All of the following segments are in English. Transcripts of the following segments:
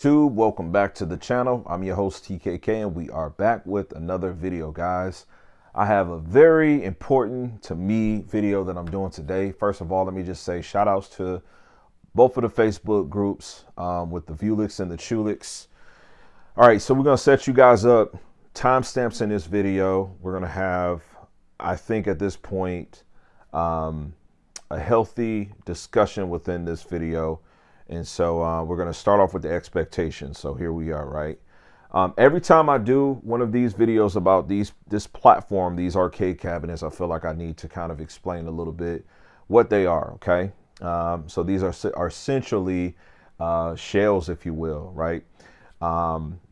YouTube, welcome back to the channel. I'm your host TKK and we are back with another video, guys. I have a very important to me video that I'm doing today. First of all, let me just say shout outs to both of the Facebook groups with the Vewlix and the Chewlix. All right, so we're going to set you guys up. Timestamps in this video. We're going to have, I think at this point, a healthy discussion within this video. And so we're going to start off with the expectations. So here we are, right? Every time I do one of these videos about this platform, these arcade cabinets, I feel like I need to kind of explain a little bit what they are, okay? So these are essentially shells, if you will, right?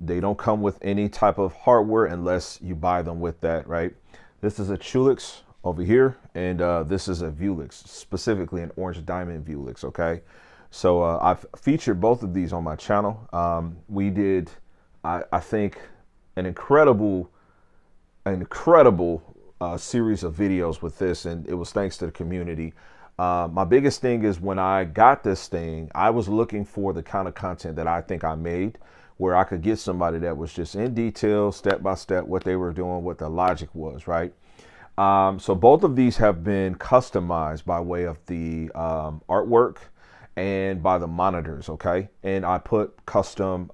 They don't come with any type of hardware unless you buy them with that, right? This is a Chewlix over here, and this is a Vewlix, specifically an orange diamond Vewlix, okay? So I've featured both of these on my channel. We did, I think, an incredible series of videos with this, and it was thanks to the community. My biggest thing is when I got this thing, I was looking for the kind of content that I think I made, where I could get somebody that was just in detail, step by step, what they were doing, what the logic was, right? So both of these have been customized by way of the artwork and by the monitors, okay? And I put custom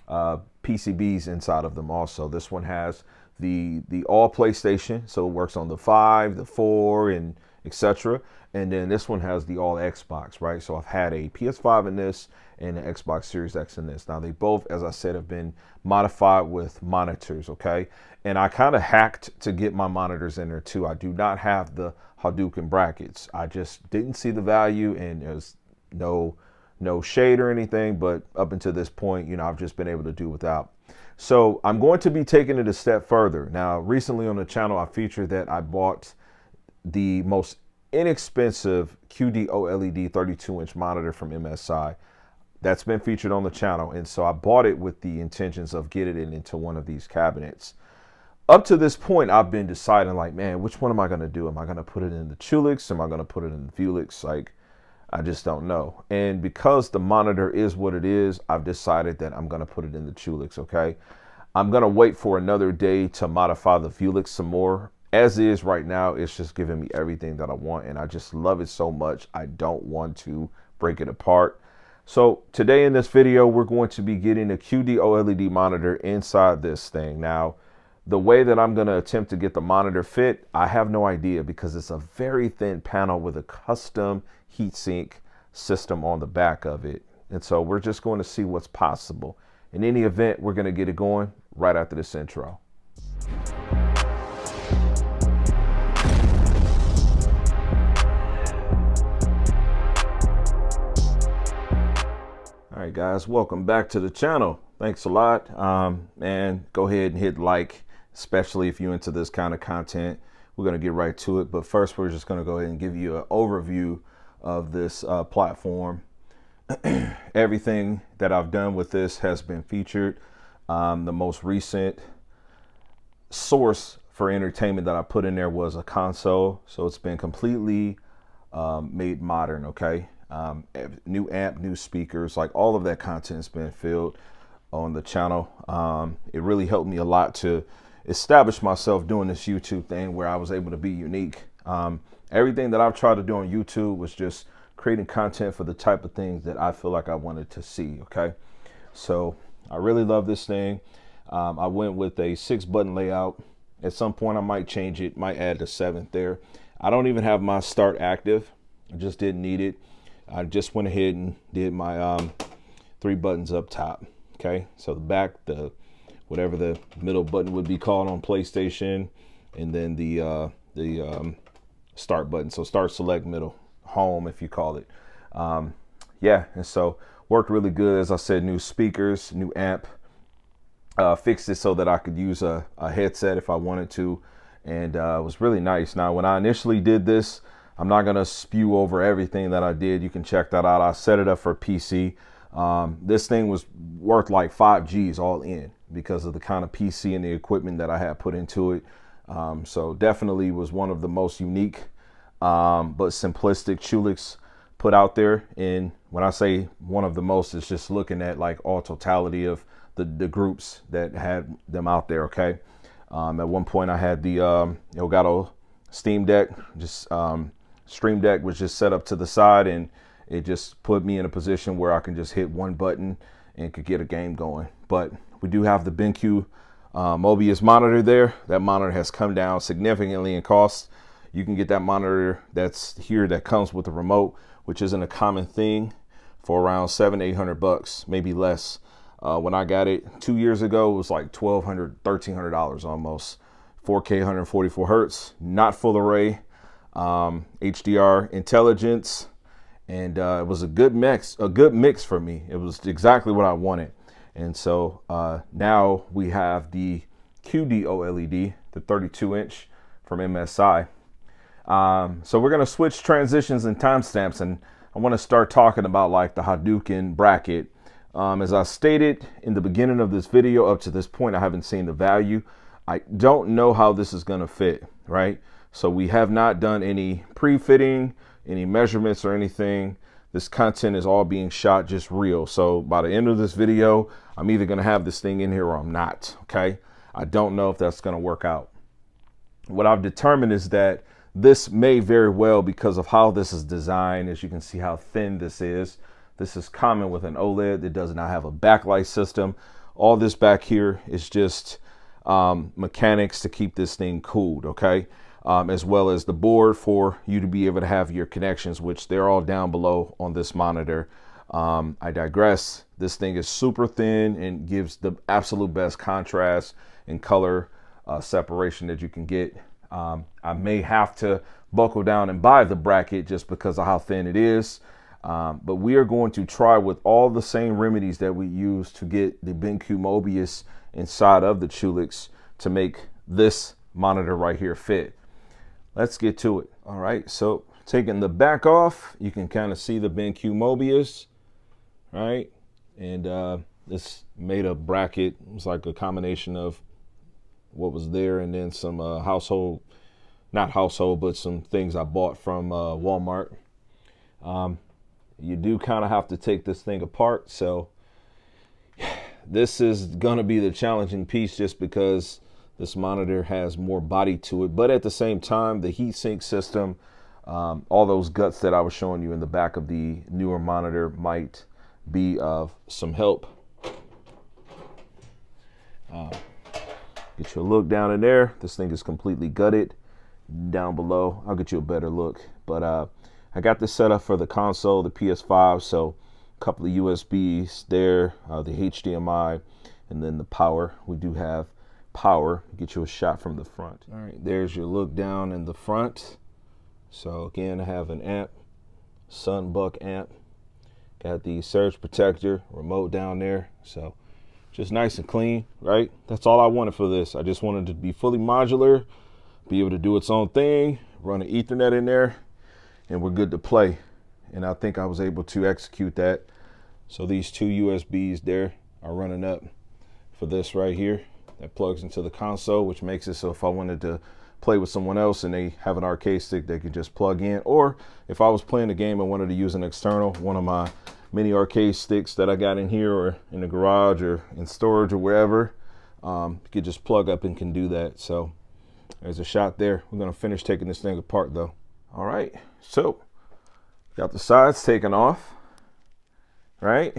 PCBs inside of them also. This one has the all PlayStation, so it works on the 5, the 4, and etc. And then this one has the all Xbox, right? So I've had a PS5 in this and an Xbox Series X in this. Now they both, as I said, have been modified with monitors, okay? And I kind of hacked to get my monitors in there too. I do not have the Hadoken brackets. I just didn't see the value, and it was no shade or anything, but up until this point, you know, I've just been able to do without. So I'm going to be taking it a step further. Now, recently on the channel, I featured that I bought the most inexpensive QD-OLED 32-inch monitor from MSI. That's been featured on the channel, and so I bought it with the intentions of getting it into one of these cabinets. Up to this point, I've been deciding, like, man, which one am I going to do? Am I going to put it in the Chewlix? Am I going to put it in the Vewlix? Like, I just don't know. And because the monitor is what it is, I've decided that I'm going to put it in the Chewlix, okay? I'm going to wait for another day to modify the Vewlix some more. As is right now, it's just giving me everything that I want, and I just love it so much. I don't want to break it apart. So today in this video, we're going to be getting a QD-OLED monitor inside this thing. Now, the way that I'm going to attempt to get the monitor fit, I have no idea, because it's a very thin panel with a custom heatsink system on the back of it. And so we're just going to see what's possible. In any event, we're going to get it going right after this intro. All right, guys, welcome back to the channel. Thanks a lot. And go ahead and hit like, especially if you're into this kind of content. We're going to get right to it. But first, we're just going to go ahead and give you an overview of this platform. Everything that I've done with this has been featured. The most recent source for entertainment that I put in there was a console. So it's been completely made modern, okay? New amp, new speakers, like all of that content has been filled on the channel. It really helped me a lot to establish myself doing this YouTube thing where I was able to be unique. Everything that I've tried to do on YouTube was just creating content for the type of things that I feel like I wanted to see, okay? So I really love this thing. I went with a 6-button layout. At some point I might change it, might add the 7th there. I don't even have my start active. I just didn't need it. I just went ahead and did my 3 buttons up top, okay? So the back, whatever the middle button would be called on PlayStation, and then the start button. So start, select, middle, home, if you call it. Yeah, and so worked really good. As I said, new speakers, new amp, fixed it so that I could use a headset if I wanted to, and it was really nice. Now, when I initially did this, I'm not going to spew over everything that I did. You can check that out. I set it up for PC. This thing was worth like 5 G's all in because of the kind of PC and the equipment that I had put into it. So definitely was one of the most unique but simplistic Chewlix put out there. And when I say one of the most, it's just looking at like all totality of the groups that had them out there. Okay. At one point I had the Elgato Steam Deck, just Stream Deck was just set up to the side, and it just put me in a position where I can just hit one button and could get a game going. But we do have the BenQ Mobius monitor there. That monitor has come down significantly in cost. You can get that monitor that's here that comes with the remote, which isn't a common thing, for around $700-800, maybe less. When I got it 2 years ago, it was like $1,200-1,300 almost. 4K 144 hertz, not full array, HDR intelligence, and it was a good mix for me. It was exactly what I wanted. And so now we have the QD-OLED, the 32-inch from MSI. So we're gonna switch transitions and timestamps, and I want to start talking about like the Hadoken bracket. As I stated in the beginning of this video, up to this point, I haven't seen the value. I don't know how this is going to fit, right? So we have not done any pre-fitting, any measurements or anything. This content is all being shot just real. So by the end of this video, I'm either going to have this thing in here or I'm not, okay? I don't know if that's going to work out. What I've determined is that this may very well, because of how this is designed, as you can see how thin this is. This is common with an OLED that does not have a backlight system. All this back here is just mechanics to keep this thing cooled, okay? As well as the board for you to be able to have your connections, which they're all down below on this monitor. I digress. This thing is super thin and gives the absolute best contrast and color separation that you can get. I may have to buckle down and buy the bracket just because of how thin it is. But we are going to try with all the same remedies that we use to get the BenQ Mobius inside of the Chewlix to make this monitor right here fit. Let's get to it. All right, so taking the back off, you can kind of see the BenQ Mobius, right? And this made a bracket. It was like a combination of what was there and then some not household, but some things I bought from Walmart. You do kind of have to take this thing apart. So this is going to be the challenging piece just because this monitor has more body to it. But at the same time, the heatsink system, all those guts that I was showing you in the back of the newer monitor might be of some help. Get you a look down in there. This thing is completely gutted. Down below, I'll get you a better look. But I got this set up for the console, the PS5, so a couple of USBs there, the HDMI, and then the power. We do have power. Get you a shot from the front. All right, there's your look down in the front. So again, I have an amp, Sunbuck amp. Got the surge protector, remote down there. So just nice and clean, right? That's all I wanted for this. I just wanted it to be fully modular, be able to do its own thing, run an Ethernet in there, and we're good to play. And I think I was able to execute that. So these two USBs there are running up for this right here. That plugs into the console, which makes it so if I wanted to play with someone else and they have an arcade stick, they could just plug in. Or if I was playing a game and wanted to use an external, one of my mini arcade sticks that I got in here or in the garage or in storage or wherever, you could just plug up and can do that. So there's a shot there. We're gonna finish taking this thing apart though. All right, so got the sides taken off, right?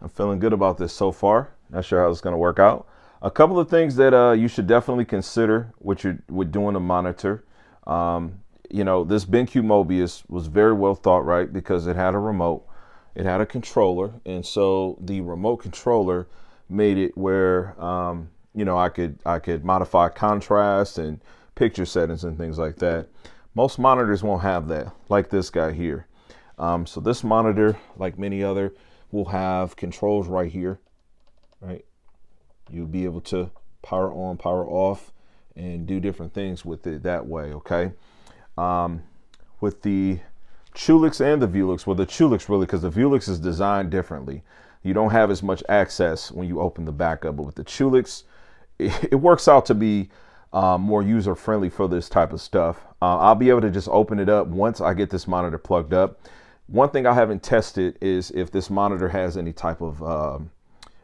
I'm feeling good about this so far. Not sure how it's gonna work out. A couple of things that you should definitely consider with doing a monitor. You know, this BenQ Mobius was very well thought, right? Because it had a remote, it had a controller, and so the remote controller made it where you know, I could modify contrast and picture settings and things like that. Most monitors won't have that, like this guy here. So this monitor, like many other, will have controls right here, right? You'll be able to power on, power off, and do different things with it that way, okay? With the Chewlix and the Vewlix, well, the Chewlix really, because the Vewlix is designed differently. You don't have as much access when you open the back up, but with the Chewlix, it works out to be more user friendly for this type of stuff. I'll be able to just open it up once I get this monitor plugged up. One thing I haven't tested is if this monitor has any type of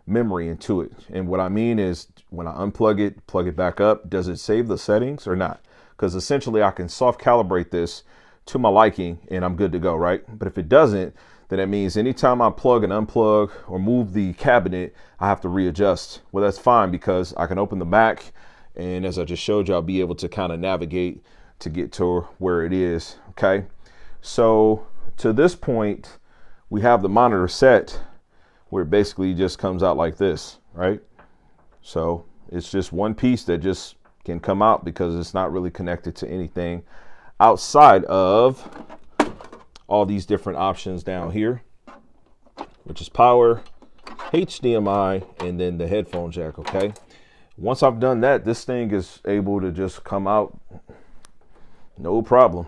memory into it. And what I mean is when I unplug it, plug it back up, does it save the settings or not? Because essentially I can soft calibrate this to my liking and I'm good to go, right? But if it doesn't, then that means anytime I plug and unplug or move the cabinet, I have to readjust. Well, that's fine because I can open the back, and as I just showed you, I'll be able to kind of navigate to get to where it is, okay? So to this point, we have the monitor set where it basically just comes out like this, right? So it's just one piece that just can come out because it's not really connected to anything outside of all these different options down here, which is power, HDMI, and then the headphone jack, okay? Once I've done that, this thing is able to just come out, no problem.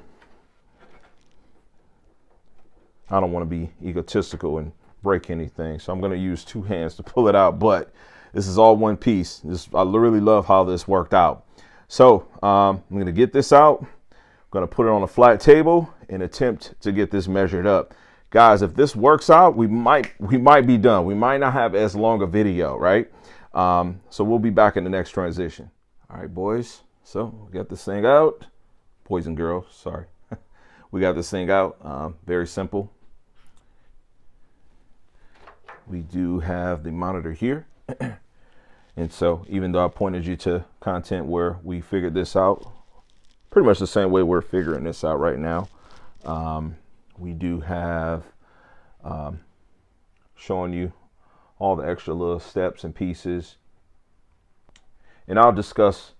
I don't want to be egotistical and break anything, so I'm going to use two hands to pull it out, but this is all one piece. I really love how this worked out. So I'm going to get this out. I'm going to put it on a flat table and attempt to get this measured up. Guys, if this works out, we might be done. We might not have as long a video, right? So we'll be back in the next transition. All right, boys. So we got this thing out. Boys and girls, sorry. We got this thing out. Very simple. We do have the monitor here. And so even though I pointed you to content where we figured this out, pretty much the same way we're figuring this out right now. We do have showing you all the extra little steps and pieces. And I'll discuss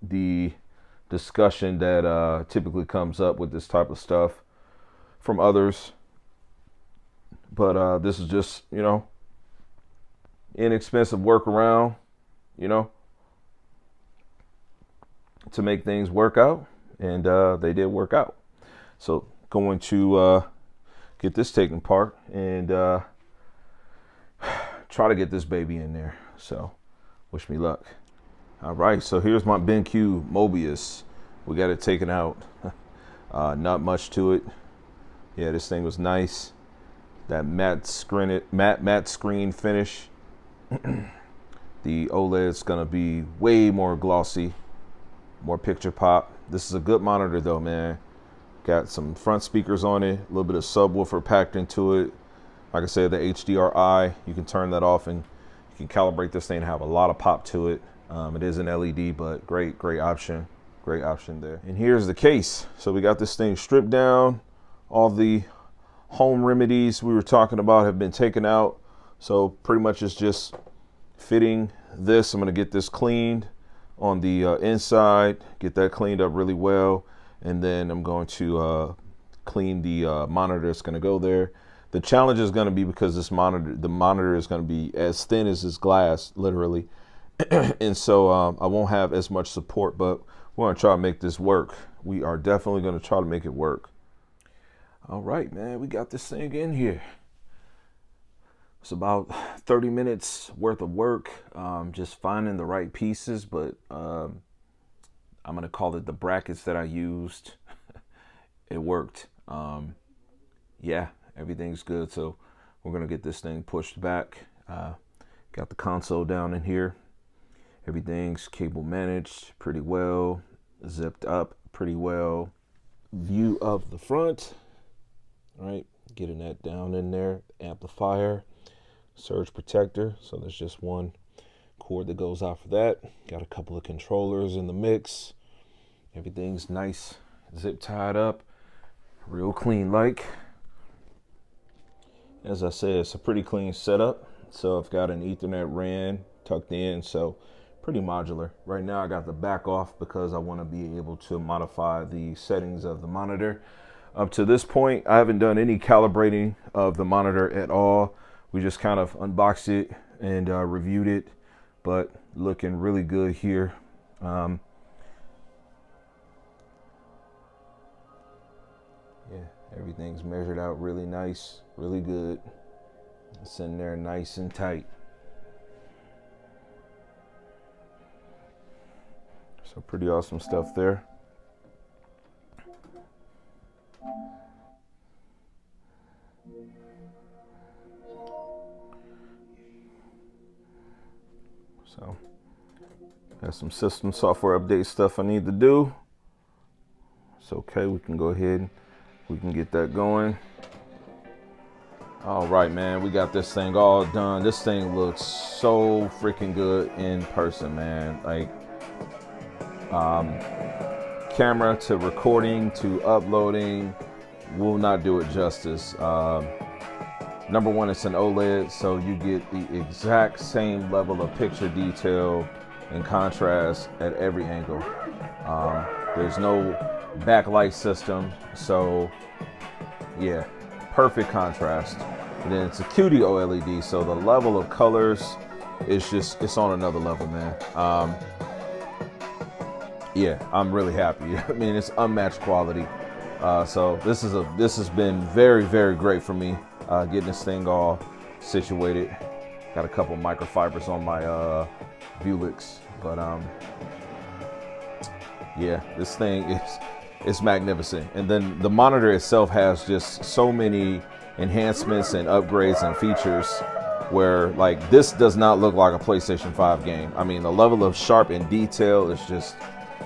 the discussion that typically comes up with this type of stuff from others. But this is just, you know, inexpensive workaround, you know, to make things work out, and they did work out. So going to get this taken apart and try to get this baby in there. So wish me luck. All right, so here's my BenQ Mobius. We got it taken out. Not much to it. Yeah, this thing was nice. That matte screen finish. The OLED's gonna be way more glossy, more picture pop. This is a good monitor though, man. Got some front speakers on it, a little bit of subwoofer packed into it. Like I said, the HDRI, you can turn that off and you can calibrate this thing and have a lot of pop to it. It is an LED, but great option there. And here's the case. So we got this thing stripped down. All the home remedies we were talking about have been taken out. So pretty much it's just fitting this. I'm gonna get this cleaned on the inside, get that cleaned up really well, and then I'm going to clean the monitor that's gonna go there. The challenge is gonna be because the monitor is gonna be as thin as this glass, literally, and so I won't have as much support, but we're gonna try to make this work. We are definitely gonna try to make it work. All right, man, we got this thing in here. It's about 30 minutes worth of work, just finding the right pieces, but I'm gonna call it the brackets that I used. It worked. Yeah, everything's good. So we're gonna get this thing pushed back. Got the console down in here. Everything's cable managed pretty well, zipped up pretty well. View of the front, right? Getting that down in there. Amplifier. Surge protector, so there's just one cord that goes out for that. Got a couple of controllers in the mix. Everything's nice, zip tied up, real clean like. As I said, it's a pretty clean setup. So I've got an Ethernet RAN tucked in, so pretty modular. Right now I got the back off because I want to be able to modify the settings of the monitor. Up to this point, I haven't done any calibrating of the monitor at all. We just kind of unboxed it and reviewed it, but looking really good here. Yeah, everything's measured out really nice, really good. It's in there nice and tight. So pretty awesome stuff there. So got some system software update stuff I need to do. It's okay, we can go ahead, we can get that going. All right, man, we got this thing all done. This thing looks so freaking good in person, man. Like, camera to recording to uploading will not do it justice. Number one, it's an OLED, so you get the exact same level of picture detail and contrast at every angle. There's no backlight system, so yeah, perfect contrast. And then it's a QD-OLED, so the level of colors is just, it's on another level, man. Yeah, I'm really happy. I mean, it's unmatched quality. So this has been very, very great for me, getting this thing all situated. Got a couple microfibers on my Vewlix, but yeah, this thing is magnificent. And then the monitor itself has just so many enhancements and upgrades and features where, like, this does not look like a PlayStation 5 game. I mean, the level of sharp and detail is just,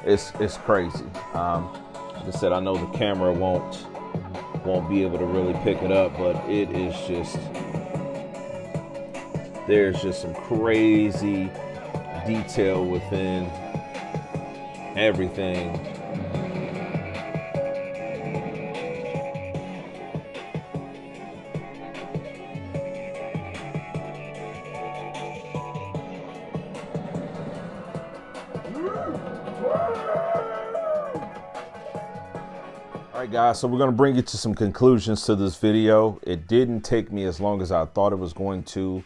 it's crazy. Like I said, I know the camera won't be able to really pick it up, but it is just, there's just some crazy detail within everything. All right, guys, so we're going to bring you to some conclusions to this video. It didn't take me as long as I thought it was going to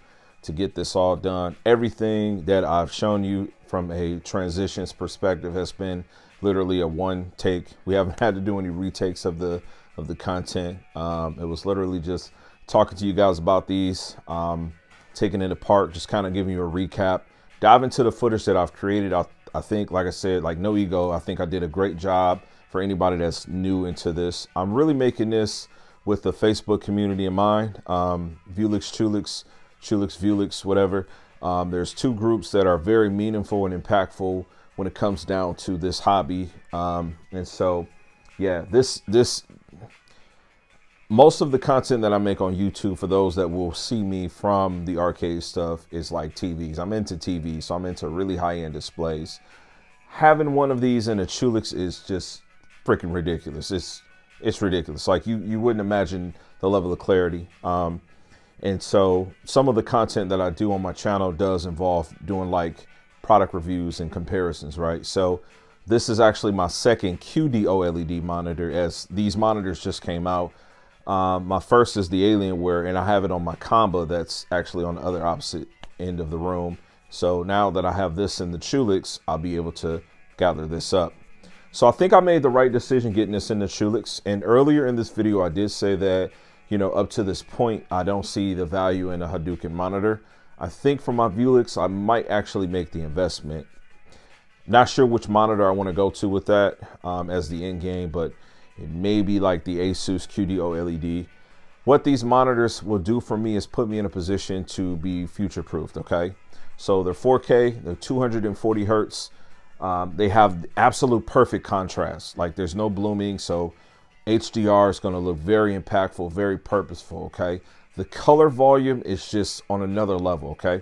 get this all done. Everything that I've shown you from a transitions perspective has been literally a one take. We haven't had to do any retakes of the content. It was literally just talking to you guys about these, taking it apart, just kind of giving you a recap, dive into the footage that I've created. I think, like I said, like, no ego, I think I did a great job for anybody that's new into this. I'm really making this with the Facebook community in mind. Vewlix, Chewlix, Vewlix, whatever. There's two groups that are very meaningful and impactful when it comes down to this hobby. And so, yeah, most of the content that I make on YouTube, for those that will see me from the arcade stuff, is like TVs. I'm into TVs, so I'm into really high-end displays. Having one of these in a Chewlix is just freaking ridiculous. It's ridiculous. Like, you wouldn't imagine the level of clarity. And so some of the content that I do on my channel does involve doing like product reviews and comparisons, right? So this is actually my second QD-OLED monitor, as these monitors just came out. My first is the Alienware, and I have it on my Combo that's actually on the other opposite end of the room. So now that I have this in the Chewlix, I'll be able to gather this up. So I think I made the right decision getting this in the Chewlix. And earlier in this video, I did say that, you know, up to this point, I don't see the value in a Hadoken monitor. I think for my Vewlix, I might actually make the investment. Not sure which monitor I want to go to with that as the end game, but it may be like the Asus QD-OLED. What these monitors will do for me is put me in a position to be future-proofed, okay? So they're 4K, they're 240 hertz. They have absolute perfect contrast. Like, there's no blooming, so HDR is going to look very impactful, very purposeful, okay? The color volume is just on another level, okay?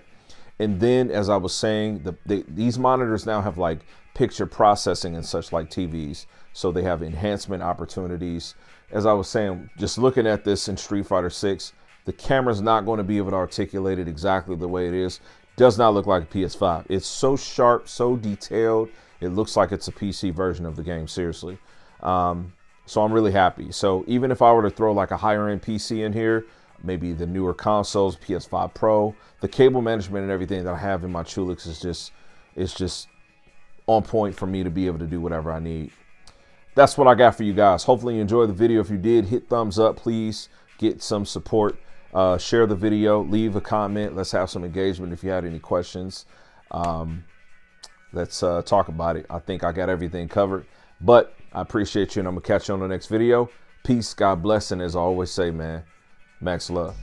And then, as I was saying, these monitors now have like picture processing and such like TVs. So they have enhancement opportunities. As I was saying, just looking at this in Street Fighter 6, the camera's not going to be able to articulate it exactly the way it is. Does not look like a PS5. It's so sharp, so detailed. It looks like it's a PC version of the game, seriously. So I'm really happy. So even if I were to throw like a higher end PC in here, maybe the newer consoles, PS5 Pro, the cable management and everything that I have in my Chewlix is just on point for me to be able to do whatever I need. That's what I got for you guys. Hopefully you enjoyed the video. If you did, hit thumbs up, please. Get some support. Share the video, leave a comment. Let's have some engagement if you had any questions. Let's talk about it. I think I got everything covered, but I appreciate you, and I'm gonna catch you on the next video. Peace, God bless, and as I always say, man, max love.